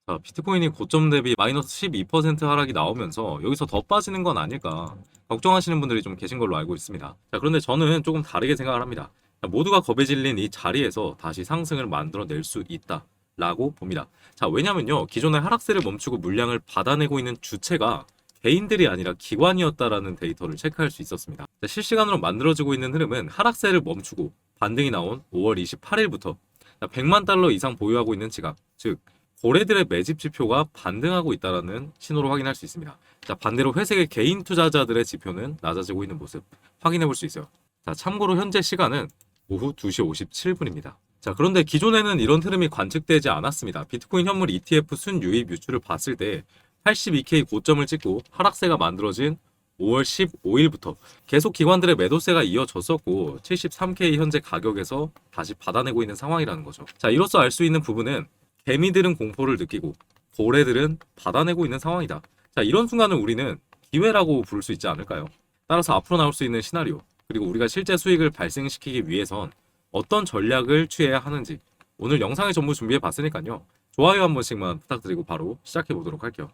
자, 비트코인이 고점 대비 마이너스 12% 하락이 나오면서 여기서 더 빠지는 건 아닐까 걱정하시는 분들이 좀 계신 걸로 알고 있습니다. 자, 그런데 저는 조금 다르게 생각을 합니다. 자, 모두가 겁에 질린 이 자리에서 다시 상승을 만들어낼 수 있다 라고 봅니다. 자, 왜냐면요, 기존의 하락세를 멈추고 물량을 받아내고 있는 주체가 개인들이 아니라 기관이었다라는 데이터를 체크할 수 있었습니다. 자, 실시간으로 만들어지고 있는 흐름은 하락세를 멈추고 반등이 나온 5월 28일부터 100만 달러 이상 보유하고 있는 지갑, 즉 고래들의 매집 지표가 반등하고 있다는 신호로 확인할 수 있습니다. 자, 반대로 회색의 개인 투자자들의 지표는 낮아지고 있는 모습 확인해 볼 수 있어요. 자, 참고로 현재 시간은 오후 2시 57분입니다. 자, 그런데 기존에는 이런 흐름이 관측되지 않았습니다. 비트코인 현물 ETF 순유입 유출을 봤을 때 82K 고점을 찍고 하락세가 만들어진 5월 15일부터 계속 기관들의 매도세가 이어졌었고 73K 현재 가격에서 다시 받아내고 있는 상황이라는 거죠. 자, 이로써 알 수 있는 부분은 개미들은 공포를 느끼고 고래들은 받아내고 있는 상황이다. 자, 이런 순간을 우리는 기회라고 부를 수 있지 않을까요? 따라서 앞으로 나올 수 있는 시나리오, 그리고 우리가 실제 수익을 발생시키기 위해선 어떤 전략을 취해야 하는지 오늘 영상에 전부 준비해 봤으니까요. 좋아요 한 번씩만 부탁드리고 바로 시작해 보도록 할게요.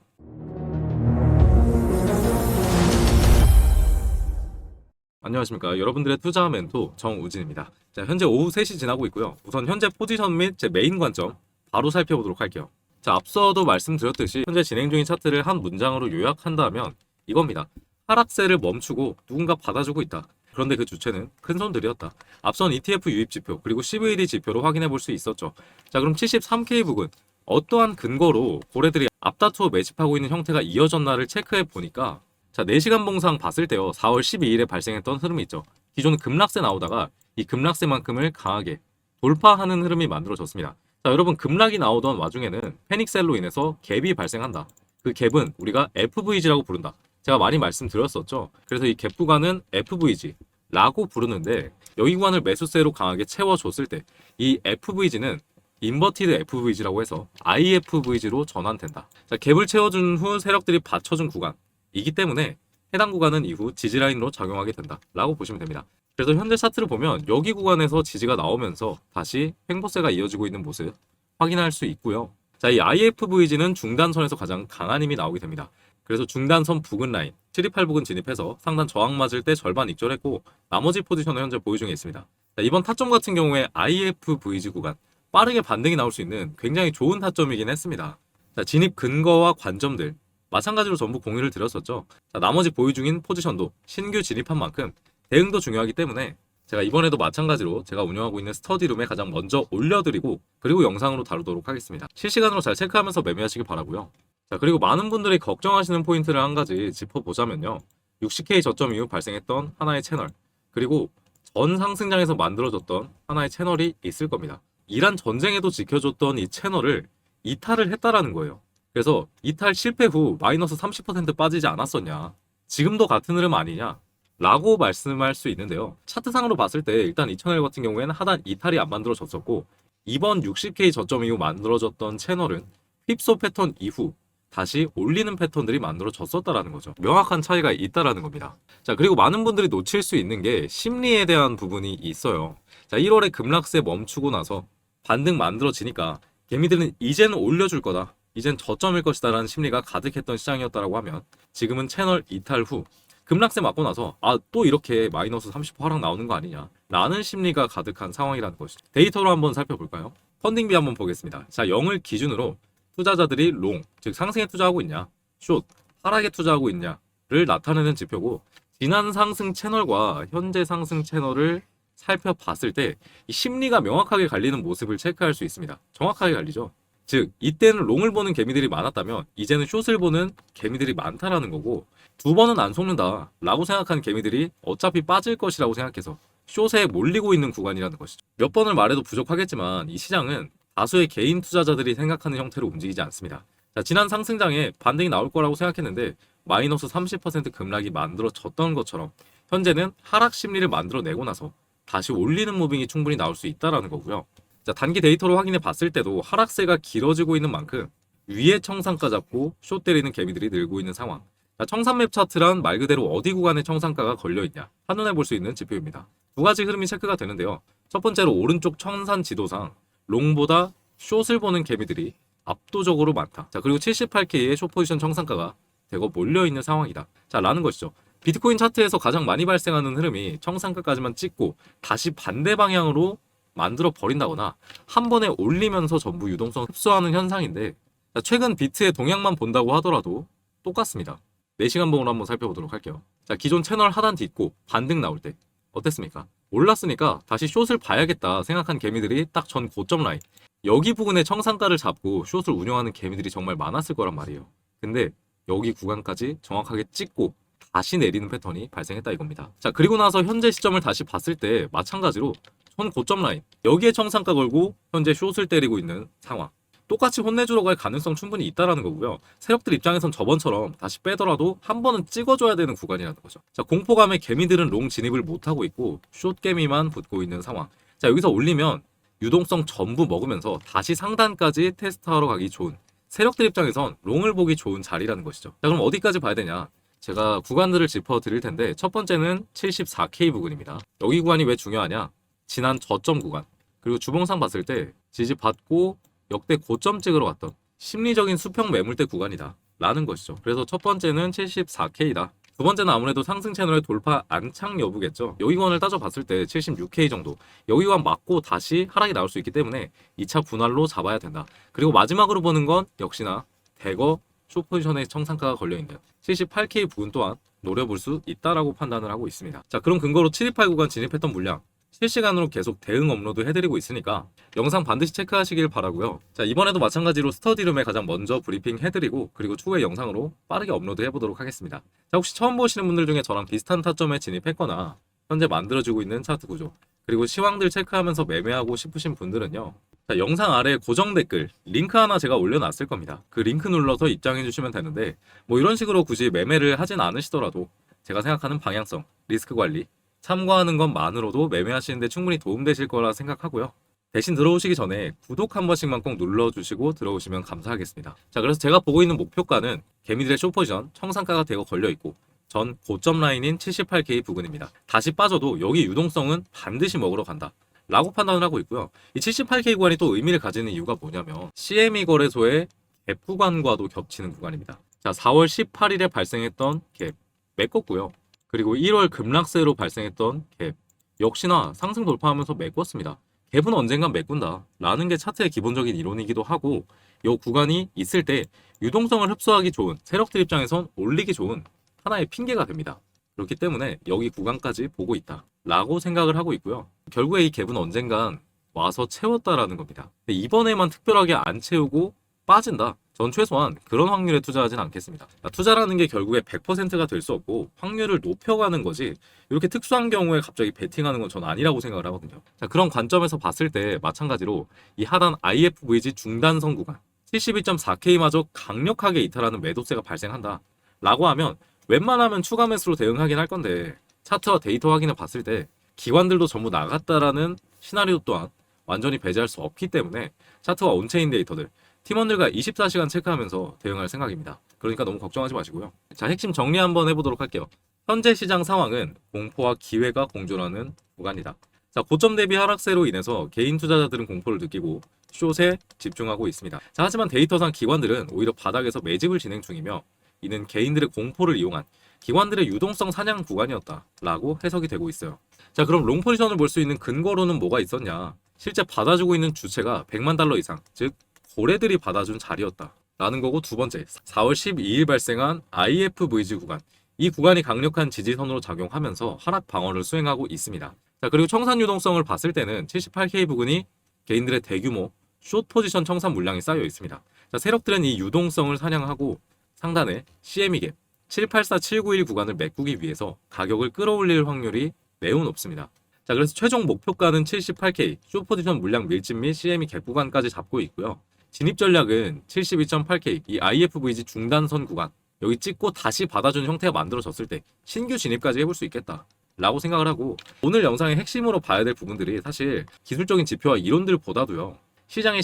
안녕하십니까. 여러분들의 투자 멘토 정우진입니다. 자, 현재 오후 3시 지나고 있고요. 우선 현재 포지션 및 제 메인 관점 바로 살펴보도록 할게요. 자, 앞서도 말씀드렸듯이 현재 진행 중인 차트를 한 문장으로 요약한다면 이겁니다. 하락세를 멈추고 누군가 받아주고 있다. 그런데 그 주체는 큰손들이었다. 앞선 ETF 유입 지표 그리고 CVD 지표로 확인해 볼 수 있었죠. 자, 그럼 73K 부근 어떠한 근거로 고래들이 앞다투어 매집하고 있는 형태가 이어졌나를 체크해 보니까, 자, 4시간 봉상 봤을 때요, 4월 12일에 발생했던 흐름이 있죠. 기존 급락세 나오다가 이 급락세만큼을 강하게 돌파하는 흐름이 만들어졌습니다. 자, 여러분, 급락이 나오던 와중에는 패닉셀로 인해서 갭이 발생한다. 그 갭은 우리가 FVG라고 부른다. 제가 많이 말씀드렸었죠. 그래서 이 갭 구간은 FVG라고 부르는데, 여기 구간을 매수세로 강하게 채워줬을 때 이 FVG는 인버티드 FVG라고 해서 IFVG로 전환된다. 자, 갭을 채워준 후 세력들이 받쳐준 구간이기 때문에 해당 구간은 이후 지지라인으로 작용하게 된다 라고 보시면 됩니다. 그래서 현재 차트를 보면 여기 구간에서 지지가 나오면서 다시 횡보세가 이어지고 있는 모습 확인할 수 있고요. 자, 이 IFVG는 중단선에서 가장 강한 힘이 나오게 됩니다. 그래서 중단선 부근 라인 728 부근 진입해서 상단 저항 맞을 때 절반 익절했고 나머지 포지션을 현재 보유 중에 있습니다. 자, 이번 타점 같은 경우에 IFVG 구간 빠르게 반등이 나올 수 있는 굉장히 좋은 타점이긴 했습니다. 자, 진입 근거와 관점들 마찬가지로 전부 공유를 드렸었죠. 자, 나머지 보유 중인 포지션도 신규 진입한 만큼 대응도 중요하기 때문에 제가 이번에도 마찬가지로 제가 운영하고 있는 스터디룸에 가장 먼저 올려드리고 그리고 영상으로 다루도록 하겠습니다. 실시간으로 잘 체크하면서 매매하시길 바라고요. 자, 그리고 많은 분들이 걱정하시는 포인트를 한 가지 짚어보자면요. 60K 저점 이후 발생했던 하나의 채널, 그리고 전 상승장에서 만들어졌던 하나의 채널이 있을 겁니다. 이란 전쟁에도 지켜줬던 이 채널을 이탈을 했다라는 거예요. 그래서 이탈 실패 후 마이너스 30% 빠지지 않았었냐, 지금도 같은 흐름 아니냐 라고 말씀할 수 있는데요. 차트상으로 봤을 때 일단 이 채널 같은 경우에는 하단 이탈이 안 만들어졌었고, 이번 60K 저점 이후 만들어졌던 채널은 휩소 패턴 이후 다시 올리는 패턴들이 만들어졌었다라는 거죠. 명확한 차이가 있다라는 겁니다. 자, 그리고 많은 분들이 놓칠 수 있는 게 심리에 대한 부분이 있어요. 자, 1월에 급락세 멈추고 나서 반등 만들어지니까 개미들은 이제는 올려줄 거다, 이젠 저점일 것이다 라는 심리가 가득했던 시장이었다라고 하면, 지금은 채널 이탈 후 급락세 맞고 나서 또 이렇게 마이너스 30% 하락 나오는 거 아니냐 라는 심리가 가득한 상황이라는 것이죠. 데이터로 한번 살펴볼까요? 펀딩비 한번 보겠습니다. 자, 0을 기준으로 투자자들이 롱, 즉 상승에 투자하고 있냐, 숏, 하락에 투자하고 있냐를 나타내는 지표고, 지난 상승 채널과 현재 상승 채널을 살펴봤을 때 이 심리가 명확하게 갈리는 모습을 체크할 수 있습니다. 정확하게 갈리죠. 즉, 이때는 롱을 보는 개미들이 많았다면 이제는 숏을 보는 개미들이 많다라는 거고, 두 번은 안 속는다 라고 생각하는 개미들이 어차피 빠질 것이라고 생각해서 숏에 몰리고 있는 구간이라는 것이죠. 몇 번을 말해도 부족하겠지만 이 시장은 다수의 개인 투자자들이 생각하는 형태로 움직이지 않습니다. 자, 지난 상승장에 반등이 나올 거라고 생각했는데 마이너스 30% 급락이 만들어졌던 것처럼 현재는 하락 심리를 만들어내고 나서 다시 올리는 무빙이 충분히 나올 수 있다라는 거고요. 자, 단기 데이터로 확인해 봤을 때도 하락세가 길어지고 있는 만큼 위에 청산가 잡고 숏 때리는 개미들이 늘고 있는 상황. 자, 청산맵 차트란 말 그대로 어디 구간에 청산가가 걸려있냐 한눈에 볼 수 있는 지표입니다. 두 가지 흐름이 체크가 되는데요. 첫 번째로 오른쪽 청산 지도상 롱보다 숏을 보는 개미들이 압도적으로 많다. 자, 그리고 78K의 숏 포지션 청산가가 대거 몰려있는 상황이다. 자, 라는 것이죠. 비트코인 차트에서 가장 많이 발생하는 흐름이 청산가까지만 찍고 다시 반대 방향으로 만들어 버린다거나 한 번에 올리면서 전부 유동성 흡수하는 현상인데, 자, 최근 비트의 동향만 본다고 하더라도 똑같습니다. 4시간 봉으로 한번 살펴보도록 할게요. 자, 기존 채널 하단 딛고 반등 나올 때 어땠습니까? 올랐으니까 다시 숏을 봐야겠다 생각한 개미들이 딱 전 고점 라인, 여기 부근에 청산가를 잡고 숏을 운영하는 개미들이 정말 많았을 거란 말이에요. 근데 여기 구간까지 정확하게 찍고 다시 내리는 패턴이 발생했다 이겁니다. 자, 그리고 나서 현재 시점을 다시 봤을 때 마찬가지로 전 고점 라인, 여기에 청산가 걸고 현재 숏을 때리고 있는 상황. 똑같이 혼내주러 갈 가능성 충분히 있다라는 거고요. 세력들 입장에선 저번처럼 다시 빼더라도 한 번은 찍어줘야 되는 구간이라는 거죠. 자, 공포감에 개미들은 롱 진입을 못하고 있고 숏 개미만 붙고 있는 상황. 자, 여기서 올리면 유동성 전부 먹으면서 다시 상단까지 테스트하러 가기 좋은, 세력들 입장에선 롱을 보기 좋은 자리라는 것이죠. 자, 그럼 어디까지 봐야 되냐? 제가 구간들을 짚어 드릴 텐데, 첫 번째는 74K 부근입니다. 여기 구간이 왜 중요하냐? 지난 저점 구간, 그리고 주봉상 봤을 때 지지 받고 역대 고점 찍으러 갔던 심리적인 수평 매물대 구간이다 라는 것이죠. 그래서 첫 번째는 74K다. 두 번째는 아무래도 상승 채널의 돌파 안착 여부겠죠. 여기 구간을 따져봤을 때 76K 정도, 여기 구간 맞고 다시 하락이 나올 수 있기 때문에 2차 분할로 잡아야 된다. 그리고 마지막으로 보는 건 역시나 대거 숏 포지션의 청산가가 걸려있는 78K 부근 또한 노려볼 수 있다라고 판단을 하고 있습니다. 자, 그럼 근거로 728 구간 진입했던 물량 실시간으로 계속 대응 업로드 해드리고 있으니까 영상 반드시 체크하시길 바라고요. 자, 이번에도 마찬가지로 스터디룸에 가장 먼저 브리핑 해드리고 그리고 추후에 영상으로 빠르게 업로드 해보도록 하겠습니다. 자, 혹시 처음 보시는 분들 중에 저랑 비슷한 타점에 진입했거나 현재 만들어지고 있는 차트 구조, 그리고 시황들 체크하면서 매매하고 싶으신 분들은요, 자, 영상 아래 고정 댓글 링크 하나 제가 올려놨을 겁니다. 그 링크 눌러서 입장해 주시면 되는데, 뭐 이런 식으로 굳이 매매를 하진 않으시더라도 제가 생각하는 방향성, 리스크 관리 참고하는 것만으로도 매매하시는데 충분히 도움되실 거라 생각하고요. 대신 들어오시기 전에 구독 한 번씩만 꼭 눌러주시고 들어오시면 감사하겠습니다. 자, 그래서 제가 보고 있는 목표가는 개미들의 숏포지션 청산가가 대거 걸려있고 전 고점 라인인 78K 부근입니다. 다시 빠져도 여기 유동성은 반드시 먹으러 간다 라고 판단을 하고 있고요. 이 78K 구간이 또 의미를 가지는 이유가 뭐냐면 CME 거래소의 갭 구간과도 겹치는 구간입니다. 자, 4월 18일에 발생했던 갭 메꿨고요. 그리고 1월 급락세로 발생했던 갭 역시나 상승 돌파하면서 메꿨습니다. 갭은 언젠간 메꾼다 라는 게 차트의 기본적인 이론이기도 하고, 이 구간이 있을 때 유동성을 흡수하기 좋은, 세력들 입장에선 올리기 좋은 하나의 핑계가 됩니다. 그렇기 때문에 여기 구간까지 보고 있다 라고 생각을 하고 있고요. 결국에 이 갭은 언젠간 와서 채웠다라는 겁니다. 근데 이번에만 특별하게 안 채우고 빠진다, 전 최소한 그런 확률에 투자하진 않겠습니다. 투자라는 게 결국에 100%가 될 수 없고 확률을 높여가는 거지, 이렇게 특수한 경우에 갑자기 베팅하는 건 전 아니라고 생각을 하거든요. 자, 그런 관점에서 봤을 때 마찬가지로 이 하단 IFVG 중단선 구간 72.4K마저 강력하게 이탈하는 매도세가 발생한다 라고 하면 웬만하면 추가 매수로 대응하긴 할 건데, 차트와 데이터 확인을 봤을 때 기관들도 전부 나갔다라는 시나리오 또한 완전히 배제할 수 없기 때문에 차트와 온체인 데이터들 팀원들과 24시간 체크하면서 대응할 생각입니다. 그러니까 너무 걱정하지 마시고요. 자, 핵심 정리 한번 해보도록 할게요. 현재 시장 상황은 공포와 기회가 공존하는 구간이다. 자, 고점 대비 하락세로 인해서 개인 투자자들은 공포를 느끼고 숏에 집중하고 있습니다. 자, 하지만 데이터상 기관들은 오히려 바닥에서 매집을 진행 중이며 이는 개인들의 공포를 이용한 기관들의 유동성 사냥 구간이었다라고 해석이 되고 있어요. 자, 그럼 롱 포지션을 볼 수 있는 근거로는 뭐가 있었냐? 실제 받아주고 있는 주체가 100만 달러 이상, 즉 고래들이 받아준 자리였다 라는 거고, 두 번째 4월 12일 발생한 IFVG 구간, 이 구간이 강력한 지지선으로 작용하면서 하락 방어를 수행하고 있습니다. 자, 그리고 청산 유동성을 봤을 때는 78K 부근이 개인들의 대규모 숏 포지션 청산 물량이 쌓여 있습니다. 자, 세력들은 이 유동성을 사냥하고 상단에 CME 갭 784791 구간을 메꾸기 위해서 가격을 끌어올릴 확률이 매우 높습니다. 자, 그래서 최종 목표가는 78K 숏 포지션 물량 밀집 및 CME 갭 구간까지 잡고 있고요. 진입 전략은 72.8K 이 IFVG 중단선 구간, 여기 찍고 다시 받아주는 형태가 만들어졌을 때 신규 진입까지 해볼 수 있겠다 라고 생각을 하고, 오늘 영상의 핵심으로 봐야 될 부분들이 사실 기술적인 지표와 이론들보다도요, 시장의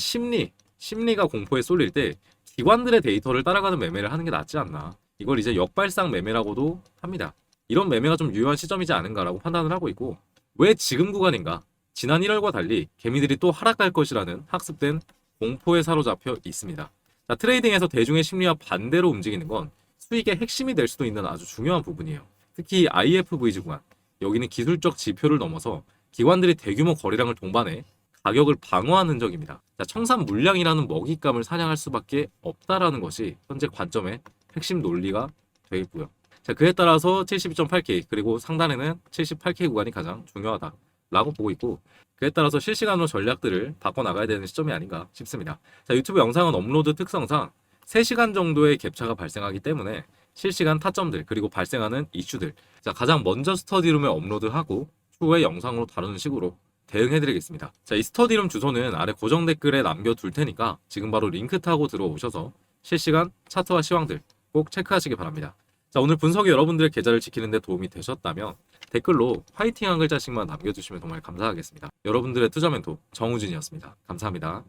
심리가 공포에 쏠릴 때 기관들의 데이터를 따라가는 매매를 하는 게 낫지 않나, 이걸 이제 역발상 매매라고도 합니다. 이런 매매가 좀 유효한 시점이지 않은가라고 판단을 하고 있고, 왜 지금 구간인가? 지난 1월과 달리 개미들이 또 하락할 것이라는 학습된 기술적인 지표와 이론들이 있습니다. 그래서 이 구간을 좀 더 집중적으로 보고 공포에 사로잡혀 있습니다. 자, 트레이딩에서 대중의 심리와 반대로 움직이는 건 수익의 핵심이 될 수도 있는 아주 중요한 부분이에요. 특히 IFVG 구간, 여기는 기술적 지표를 넘어서 기관들이 대규모 거래량을 동반해 가격을 방어한 흔적입니다. 자, 청산 물량이라는 먹잇감을 사냥할 수밖에 없다라는 것이 현재 관점의 핵심 논리가 되겠고요. 자, 그에 따라서 72.8K 그리고 상단에는 78K 구간이 가장 중요하다라고 보고 있고, 그에 따라서 실시간으로 전략들을 바꿔나가야 되는 시점이 아닌가 싶습니다. 자, 유튜브 영상은 업로드 특성상 3시간 정도의 갭차가 발생하기 때문에 실시간 타점들 그리고 발생하는 이슈들, 자, 가장 먼저 스터디룸에 업로드하고 추후에 영상으로 다루는 식으로 대응해드리겠습니다. 자, 이 스터디룸 주소는 아래 고정 댓글에 남겨둘 테니까 지금 바로 링크 타고 들어오셔서 실시간 차트와 시황들 꼭 체크하시기 바랍니다. 자, 오늘 분석이 여러분들의 계좌를 지키는 데 도움이 되셨다면 댓글로 화이팅 한 글자씩만 남겨주시면 정말 감사하겠습니다. 여러분들의 투자 멘토 정우진이었습니다. 감사합니다.